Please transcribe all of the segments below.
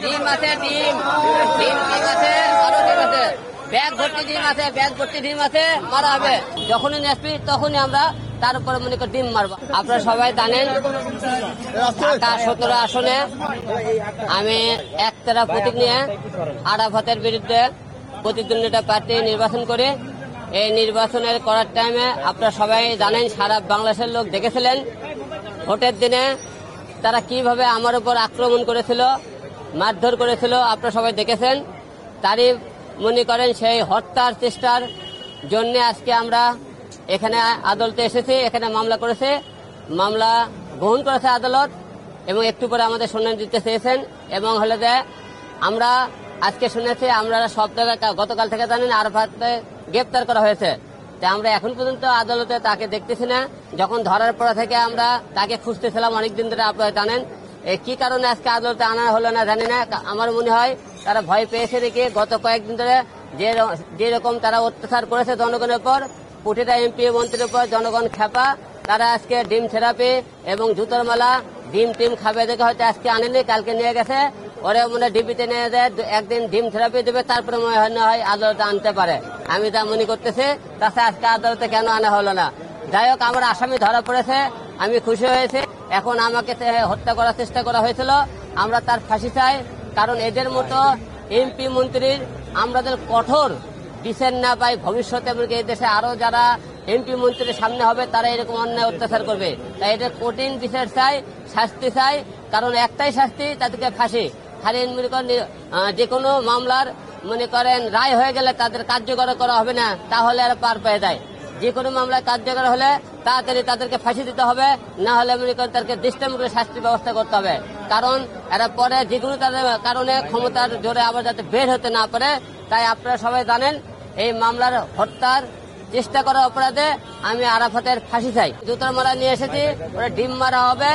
ডিম আছে, ডিম ডিম ডিম আছে, আরো ডিম আছে, ব্যাগ ভর্তি ডিম আছে, ব্যাগ ভর্তি ডিম আছে, মারা হবে। যখনই নেসপি তখনই আমরা তার উপরে মনে করি ডিম মারবো। আপনারা সবাই জানেন ঢাকা 17 আসনে আমি একতারা প্রতীক নিয়ে আরাফাতের বিরুদ্ধে প্রতিদ্বন্দ্বিতা প্রার্থী নির্বাচন করি। এই নির্বাচনের করার টাইমে আপনারা সবাই জানেন, সারা বাংলাদেশের লোক দেখেছিলেন ভোটের দিনে তারা কিভাবে আমার উপর আক্রমণ করেছিল, মারধর করেছিল, আপনারা সবাই দেখেছেন। তারই মনে করেন সেই হত্যার চেষ্টার জন্য আজকে আমরা এখানে আদালতে এসেছি, এখানে মামলা করেছে, মামলা গ্রহণ করেছে আদালত এবং একটু পরে আমাদের শুনানি দিতে চেয়েছেন। এবং হলে যে আমরা আজকে শুনেছি আমরা সব জায়গায় গতকাল থেকে জানেন আরাফাতকে গ্রেপ্তার করা হয়েছে। তাই আমরা এখন পর্যন্ত আদালতে তাকে দেখতেছি না। যখন ধরার পর থেকে আমরা তাকে খুঁজতেছিলাম অনেকদিন ধরে, আপনারা জানেন। কি কারণে আজকে আদালতে আনা হলো না জানি না। আমার মনে হয় তারা ভয় পেয়েছে দেখে গত কয়েকদিন ধরে যেরকম তারা অত্যাচার করেছে জনগণের উপর, প্রতিটা এমপি মন্ত্রীর উপর জনগণ খেপা। তারা আজকে ডিম থেরাপি এবং জুতোর মালা ডিম টিম খাবে দেখে হয়তো আজকে আনেনি, কালকে নিয়ে গেছে। ওরা মনে ডিবিতে নিয়ে যায়, একদিন ডিম থেরাপি দেবে, তারপরে মনে হয় আদালতে আনতে পারে। আমি তা মনে করতেছি। তাছাড়া আজকে আদালতে কেন আনা হলো না? যাই হোক, আমার আসামি ধরা পড়েছে, আমি খুশি হয়েছি। এখন আমাকে হত্যা করার চেষ্টা করা হয়েছিল, আমরা তার ফাঁসি চাই। কারণ এদের মতো এমপি মন্ত্রীর আমাদের কঠোর বিচার না পাই ভবিষ্যতে এই দেশে আরো যারা এমপি মন্ত্রীর সামনে হবে তারা এরকম অন্যায় অত্যাচার করবে। তাই এটা কঠিন বিচার চাই, শাস্তি চাই। কারণ একটাই শাস্তি, তাদেরকে ফাঁসি। খালি মনে করেন যে কোনো মামলার মনে করেন রায় হয়ে গেলে তাদের কার্যকর করা হবে না, তাহলে আর পার পেয়ে যায়। যে কোনো মামলায় কার্যকর হলে তাড়াতাড়ি তাদেরকে ফাঁসি দিতে হবে, না হলে মনে করেন তাদেরকে দৃষ্টান্তমূলক শাস্তির ব্যবস্থা করতে হবে। কারণ এরা পরে যে কোনো তাদের কারণে ক্ষমতার জোরে আবার যাতে বের হতে না পারে। তাই আপনারা সবাই জানেন এই মামলার হত্যার চেষ্টা করার অপরাধে আমি আরাফাতের ফাঁসি চাই। জুতোর মালা নিয়ে এসেছি, ওরা ডিম মারা হবে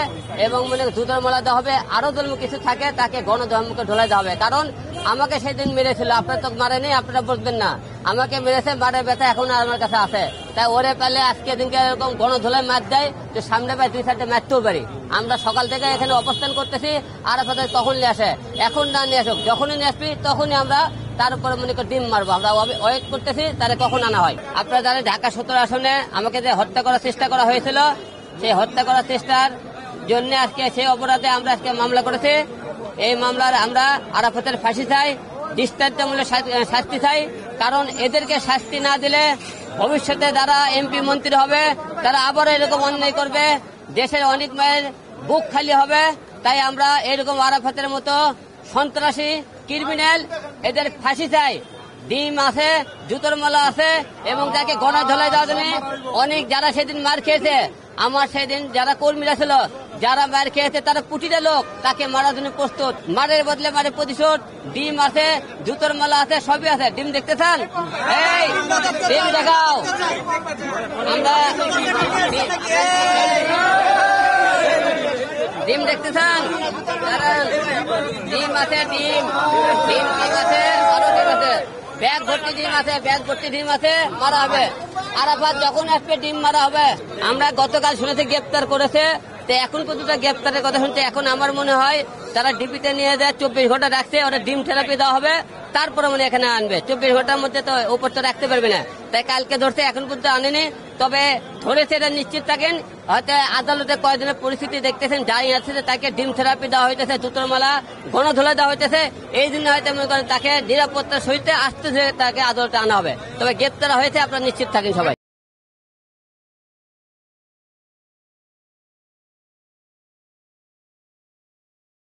এবং মনে জুতোর মালা দেওয়া হবে। আরো ধর্ম কিছু থাকে তাকে গণধর্মকে ঢোলাই দেওয়া হবে। কারণ আমাকে সেদিন মেরেছিল, আপনারা তো মারেনি, আপনারা বুঝবেন না। আমাকে মেরেছে, মারের ব্যথা এখন আমার কাছে আছে। তাই ওরে পেলে আজকে দিনকে এরকম গণধোলাই মার দেয়, তো সামনে পায় 2-4টে মারতেও পারি। আমরা সকাল থেকে এখানে অবস্থান করতেছি, আরাফাতের তখন নিয়ে আসে, এখন না নিয়ে আসুক, যখনই নিয়ে আসবি তখনই আমরা তার উপরে মনে করি ডিম মারবো। আমরা ওয়েট করতেছি তাহলে কখন আনা হয়। আপনারা জানেন ঢাকা 17 আসনে আমাকে যে হত্যা করার চেষ্টা করা হয়েছিল, সেই হত্যা করার চেষ্টার জন্য আজকে সেই অপরাধে আমরা আজকে মামলা করেছি। এই মামলার আমরা আরাফাতের ফাঁসি চাই, দৃষ্টান্তমূলক শাস্তি চাই। কারণ এদেরকে শাস্তি না দিলে ভবিষ্যতে যারা এমপি মন্ত্রী হবে তারা আবার এরকম অন্যায় করবে, দেশের অনেক মায়ের বুক খালি হবে। তাই আমরা এরকম আরাফাতের মতো সন্ত্রাসী ক্রিমিনাল এদের ফাঁসি চাই। ডিম আছে, জুতোর মালা আছে এবং তাকে গণা ধলাই দেওয়ার জন্য অনেক যারা সেদিন মার খেয়েছে, আমার সেদিন যারা কর্মীরা ছিল যারা মার খেয়েছে তারা প্রতিটা লোক তাকে মারার জন্য প্রস্তুত। মারের বদলে মারে প্রতিশোধ। ডিম আছে, জুতোর মালা আছে, সবই আছে। ডিম দেখতে চান? এই ডিম দেখাও। আমরা ডিম দেখতে চান? ডিম আছে, ডিম ডিম ডিম আছে, আরো ডিম আছে, ব্যাগ ভর্তি ডিম আছে, ব্যাগ ভর্তি ডিম আছে, মারা হবে। আরাফাত যখন আসবে ডিম মারা হবে। আমরা গতকাল শুনেছি গ্রেপ্তার করেছে, তো এখন পর্যন্ত গ্রেপ্তারের কথা শুনতে এখন আমার মনে হয় তারা ডিপিতে নিয়ে যায়, 24 ঘন্টা রাখছে, ওরা ডিম থেরাপি দেওয়া হবে, তারপরে মনে এখানে আনবে। 24 ঘন্টার মধ্যে তো উপর তো রাখতে পারবে না। তাই কালকে ধরছে, এখন পর্যন্ত আনেনি। তবে ধরেছে এটা নিশ্চিত থাকেন, হয়তো আদালতে কয়েকদিনের পরিস্থিতি দেখতেছেন, যাই আছে তাকে ডিম থেরাপি দেওয়া হইতেছে, জুতোর মালা গণধোলাই দেওয়া হইতেছে। এই জন্য হয়তো মনে করেন তাকে নিরাপত্তার সহিত আসতে তাকে আদালতে আনা হবে। তবে গ্রেপ্তার হয়েছে, আপনারা নিশ্চিত থাকেন সবাই।